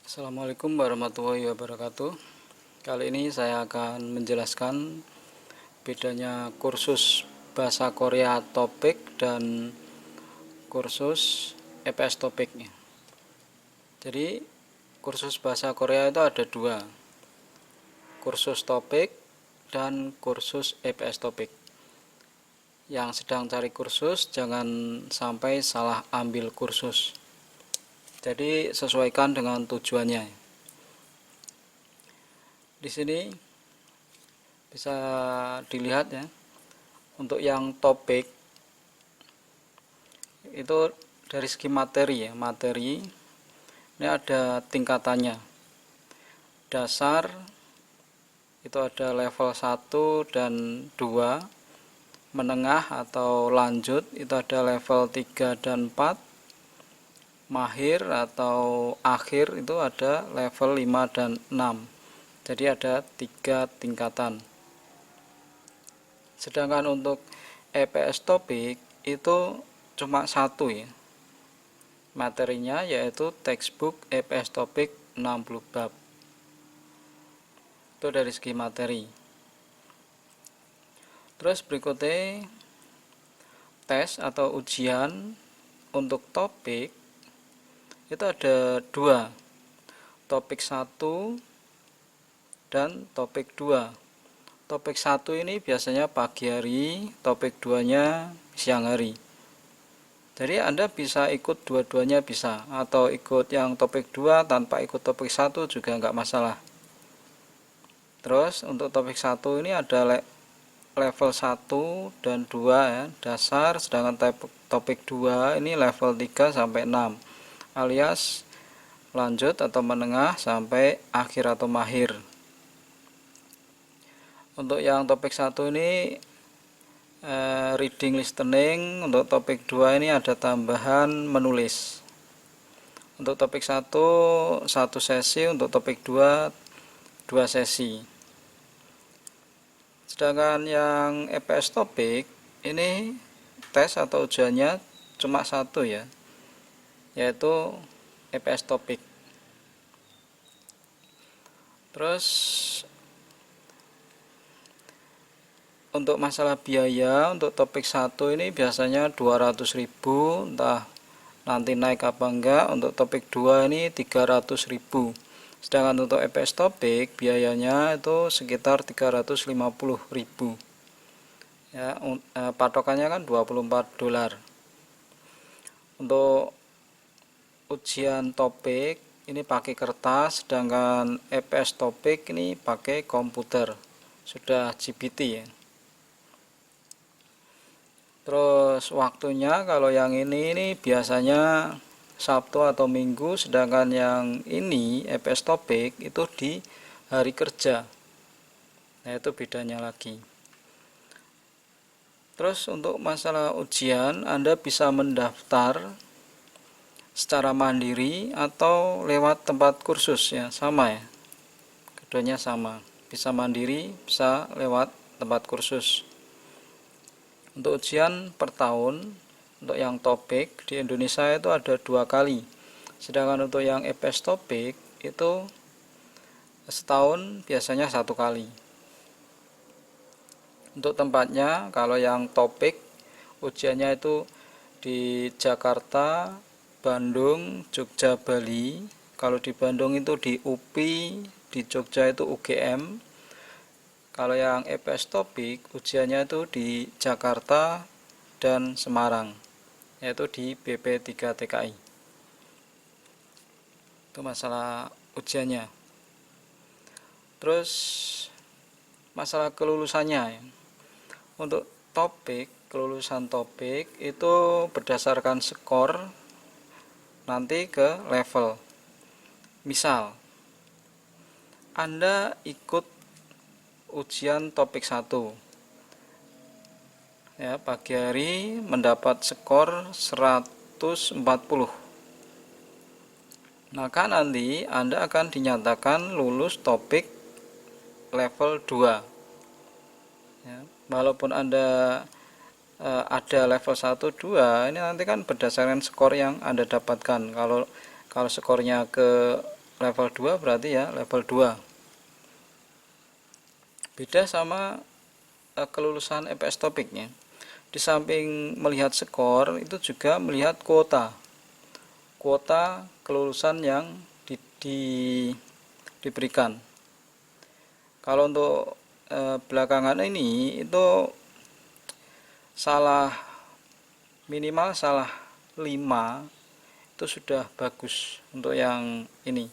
Assalamualaikum warahmatullahi wabarakatuh. Kali ini saya akan menjelaskan bedanya kursus bahasa Korea topik dan kursus EPS topiknya. Jadi kursus bahasa Korea itu ada dua, kursus topik dan kursus EPS topik. Yang sedang cari kursus jangan sampai salah ambil kursus. Jadi sesuaikan dengan tujuannya. Di sini bisa dilihat ya. Untuk yang topik itu dari segi materi ya. Materi ini ada tingkatannya. Dasar itu ada level 1 dan 2. Menengah atau lanjut itu ada level 3 dan 4. Mahir atau akhir itu ada level 5 dan 6. Jadi ada 3 tingkatan. Sedangkan untuk EPS topik itu cuma satu ya. Materinya yaitu textbook EPS topik 60 bab. Itu dari segi materi. Terus berikutnya tes atau ujian untuk topik itu ada dua, topik 1 dan topik 2. Topik 1 ini biasanya pagi hari, topik 2 nya siang hari. Jadi Anda bisa ikut dua-duanya bisa, atau ikut yang topik 2 tanpa ikut topik 1 juga nggak masalah. Terus untuk topik 1 ini ada level 1 dan 2 ya, dasar, sedangkan topik 2 ini level 3 sampai 6 alias lanjut atau menengah sampai akhir atau mahir. Untuk yang topik 1 ini reading listening, untuk topik 2 ini ada tambahan menulis. Untuk topik 1 1 sesi, untuk topik 2 2 sesi. Sedangkan yang EPS topik ini tes atau ujiannya cuma satu ya, yaitu EPS topik. Terus untuk masalah biaya, untuk topik 1 ini biasanya 200.000, entah nanti naik apa enggak. Untuk topik 2 ini 300.000. Sedangkan untuk EPS topik biayanya itu sekitar 350.000. Ya, patokannya kan $24. Untuk ujian topik ini pakai kertas, sedangkan EPS topik ini pakai komputer. Sudah GPT ya. Terus waktunya kalau yang ini biasanya Sabtu atau Minggu, sedangkan yang ini EPS topik itu di hari kerja. Nah, itu bedanya lagi. Terus untuk masalah ujian, Anda bisa mendaftar secara mandiri atau lewat tempat kursus ya, sama ya. Keduanya sama. Bisa mandiri, bisa lewat tempat kursus. Untuk ujian per tahun, untuk yang topik di Indonesia itu ada 2 kali. Sedangkan untuk yang EPS topik itu setahun biasanya 1 kali. Untuk tempatnya, kalau yang topik ujiannya itu di Jakarta, Bandung, Jogja, Bali. Kalau di Bandung itu di UPI, di Jogja itu UGM. Kalau yang EPS topik ujiannya itu di Jakarta dan Semarang, yaitu di BP3 TKI. Itu masalah ujiannya. Terus masalah kelulusannya. Untuk topik, kelulusan topik itu berdasarkan skor nanti ke level. Misal Anda ikut ujian topik 1 ya, pagi hari mendapat skor 140, maka nanti Anda akan dinyatakan lulus topik level 2 ya. Walaupun Anda ada level 1, 2, ini nanti kan berdasarkan skor yang Anda dapatkan. Kalau skornya ke level 2 berarti ya level 2. Beda sama kelulusan EPS topiknya. Di samping melihat skor, itu juga melihat kuota kelulusan yang diberikan. Kalau untuk belakangan ini itu minimal salah 5 itu sudah bagus untuk yang ini.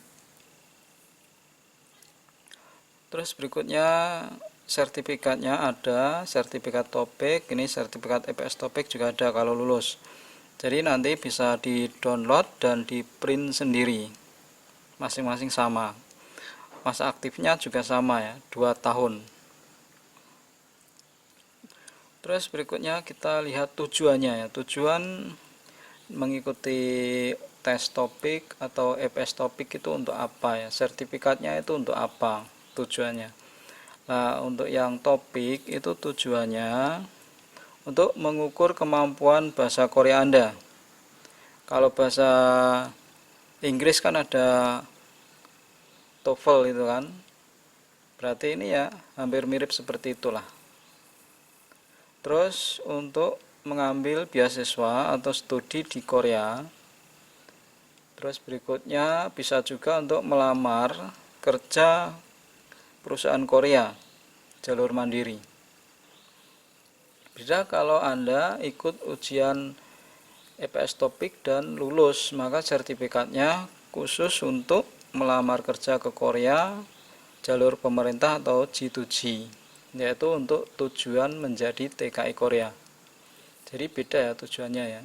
Terus berikutnya sertifikatnya ada, sertifikat topik, ini sertifikat EPS topik juga ada kalau lulus. Jadi nanti bisa di-download dan di-print sendiri. Masing-masing sama. Masa aktifnya juga sama ya, 2 tahun. Terus berikutnya kita lihat tujuannya ya. Tujuan mengikuti tes topik atau EPS topik itu untuk apa ya? Sertifikatnya itu untuk apa tujuannya? Nah, untuk yang topik itu tujuannya untuk mengukur kemampuan bahasa Korea Anda. Kalau bahasa Inggris kan ada TOEFL itu kan. Berarti ini ya hampir mirip seperti itulah. Terus untuk mengambil beasiswa atau studi di Korea. Terus berikutnya bisa juga untuk melamar kerja perusahaan Korea jalur mandiri. Bisa kalau Anda ikut ujian EPS topik dan lulus, maka sertifikatnya khusus untuk melamar kerja ke Korea jalur pemerintah atau G2G, yaitu untuk tujuan menjadi TKI Korea. Jadi beda ya tujuannya ya.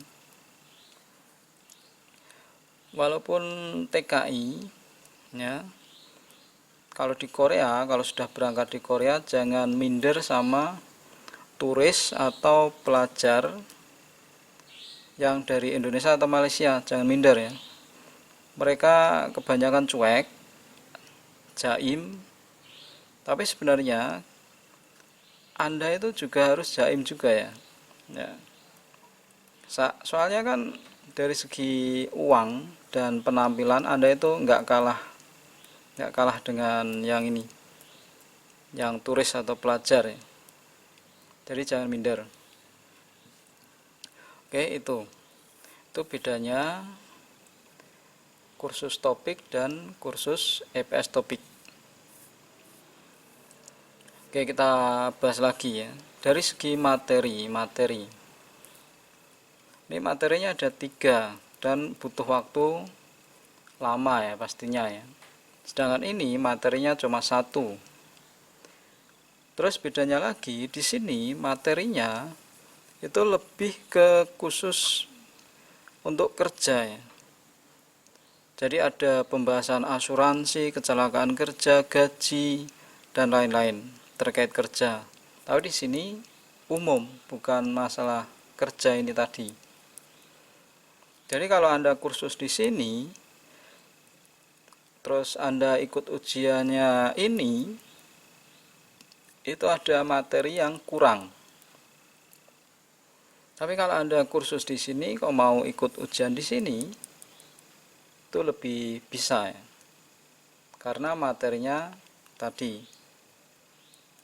Walaupun TKI ya, kalau di Korea, kalau sudah berangkat di Korea jangan minder sama turis atau pelajar yang dari Indonesia atau Malaysia, jangan minder ya. Mereka kebanyakan cuek, jaim, tapi sebenarnya Anda itu juga harus jaim juga ya. Soalnya kan dari segi uang dan penampilan Anda itu nggak kalah dengan yang ini, yang turis atau pelajar ya. Jadi jangan minder. Oke, itu bedanya kursus topik dan kursus EPS topik. Oke, kita bahas lagi ya. Dari segi materi. Ini materinya ada 3 dan butuh waktu lama ya pastinya ya. Sedangkan ini materinya cuma 1. Terus bedanya lagi di sini materinya itu lebih ke khusus untuk kerja ya. Jadi ada pembahasan asuransi, kecelakaan kerja, gaji dan lain-lain terkait kerja. Tapi di sini umum, bukan masalah kerja ini tadi. Jadi kalau Anda kursus di sini, terus Anda ikut ujiannya ini, itu ada materi yang kurang. Tapi kalau Anda kursus di sini, kok mau ikut ujian di sini, itu lebih bisa ya. Karena materinya tadi,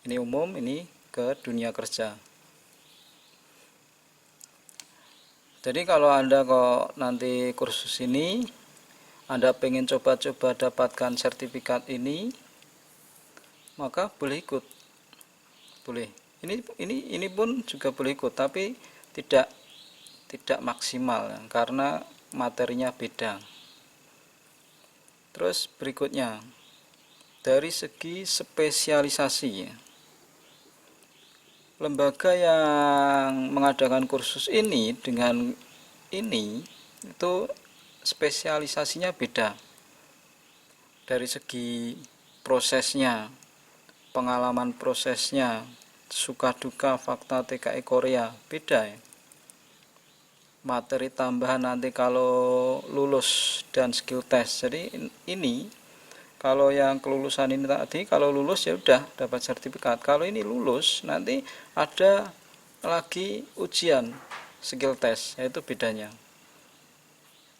ini umum, ini ke dunia kerja. Jadi kalau Anda kok nanti kursus ini, Anda pengen coba-coba dapatkan sertifikat ini, maka boleh ikut. Boleh. Ini pun juga boleh ikut, tapi tidak maksimal ya, karena materinya beda. Terus berikutnya, dari segi spesialisasi ya. Lembaga yang mengadakan kursus ini dengan ini itu spesialisasinya beda. Dari segi prosesnya, pengalaman prosesnya, suka duka fakta TKI Korea beda ya. Materi tambahan nanti kalau lulus dan skill test. Jadi ini kalau yang kelulusan ini tadi, kalau lulus ya udah dapat sertifikat. Kalau ini lulus nanti ada lagi ujian skill test, yaitu bedanya.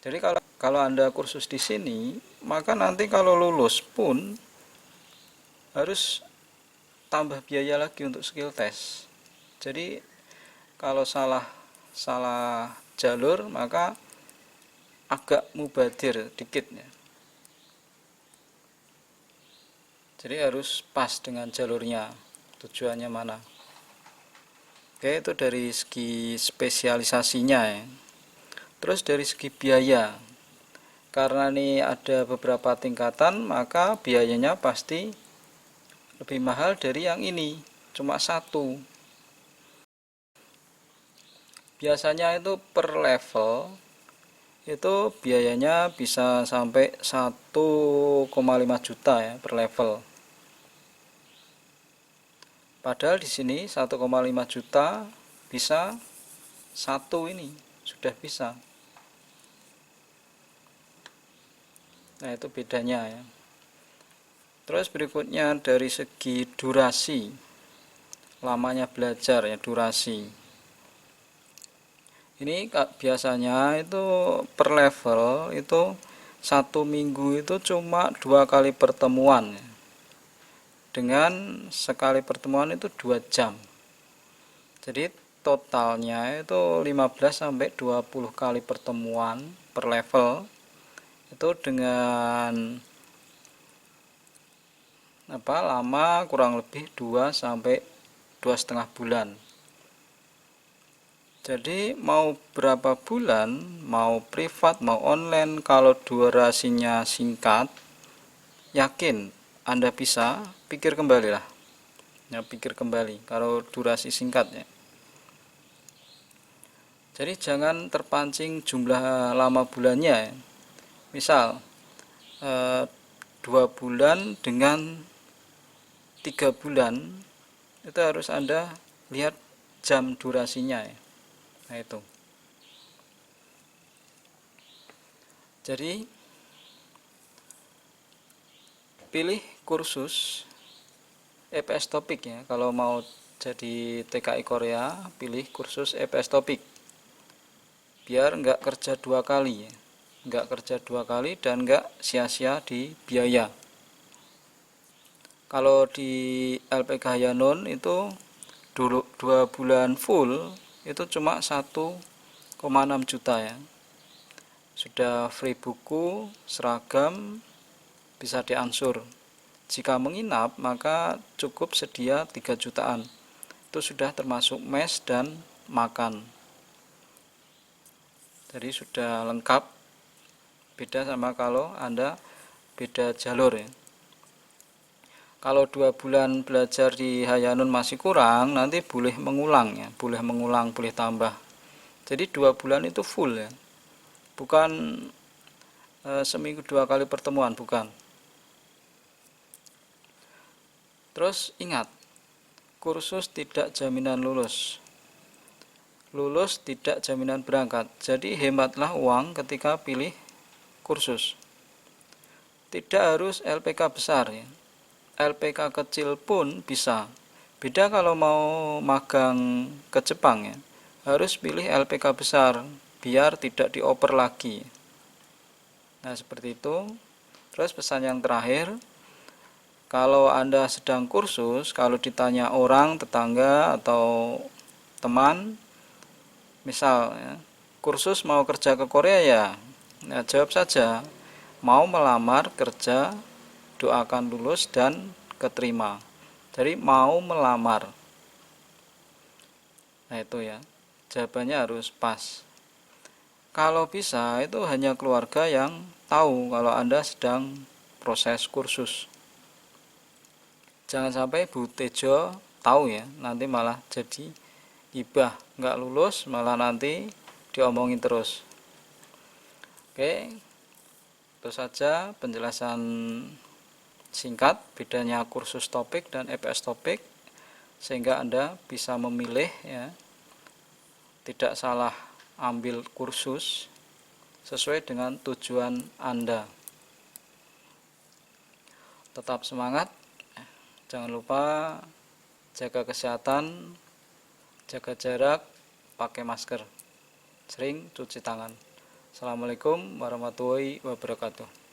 Jadi kalau Anda kursus di sini maka nanti kalau lulus pun harus tambah biaya lagi untuk skill test. Jadi kalau salah jalur maka agak mubadir dikit ya. Jadi harus pas dengan jalurnya, tujuannya mana. Oke, itu dari segi spesialisasinya ya. Terus dari segi biaya, karena ini ada beberapa tingkatan, maka biayanya pasti lebih mahal dari yang ini, cuma satu. Biasanya itu per level itu biayanya bisa sampai 1,5 juta ya per level. Padahal di sini 1,5 juta bisa satu, ini sudah bisa. Nah, itu bedanya ya. Terus berikutnya dari segi durasi, lamanya belajar ya, durasi. Ini biasanya itu per level itu 1 minggu itu cuma 2 kali pertemuan ya. Dengan sekali pertemuan itu 2 jam. Jadi totalnya itu 15 sampai 20 kali pertemuan per level. Itu dengan lama kurang lebih 2 sampai 2,5 bulan. Jadi mau berapa bulan, mau privat, mau online, kalau durasinya singkat, yakin Anda bisa, pikir kembali lah. Ya, pikir kembali kalau durasi singkat ya. Jadi jangan terpancing jumlah lama bulannya ya. Misal 2 bulan dengan 3 bulan, itu harus Anda lihat jam durasinya ya. Nah, itu. Jadi pilih kursus EPS Topik ya. Kalau mau jadi TKI Korea, pilih kursus EPS Topik. Biar nggak kerja 2 kali ya. Nggak kerja 2 kali dan nggak sia-sia di biaya. Kalau di LPK Hayanun itu dulu 2 bulan full itu cuma 1,6 juta ya. Sudah free buku, seragam, bisa diansur. Jika menginap maka cukup sedia 3 jutaan. Itu sudah termasuk mes dan makan. Jadi sudah lengkap. Beda sama kalau Anda beda jalur ya. Kalau 2 bulan belajar di Hayanun masih kurang, nanti boleh mengulang ya, boleh mengulang, boleh tambah. Jadi 2 bulan itu full ya, bukan seminggu 2 kali pertemuan, bukan. Terus ingat, kursus tidak jaminan lulus. Lulus tidak jaminan berangkat. Jadi hematlah uang ketika pilih kursus. Tidak harus LPK besar ya. LPK kecil pun bisa. Beda kalau mau magang ke Jepang ya, harus pilih LPK besar biar tidak dioper lagi. Nah, seperti itu. Terus pesan yang terakhir, kalau Anda sedang kursus, kalau ditanya orang, tetangga atau teman, misal ya, kursus mau kerja ke Korea ya, nah, jawab saja mau melamar kerja, doakan lulus dan keterima. Jadi mau melamar. Nah, itu ya, jawabannya harus pas. Kalau bisa itu hanya keluarga yang tahu kalau Anda sedang proses kursus. Jangan sampai Bu Tejo tahu ya, nanti malah jadi hibah, nggak lulus malah nanti diomongin terus. Oke, itu saja penjelasan singkat bedanya kursus topik dan EPS topik, sehingga Anda bisa memilih ya, tidak salah ambil kursus sesuai dengan tujuan Anda. Tetap semangat, jangan lupa jaga kesehatan, jaga jarak, pakai masker, sering cuci tangan. Assalamualaikum warahmatullahi wabarakatuh.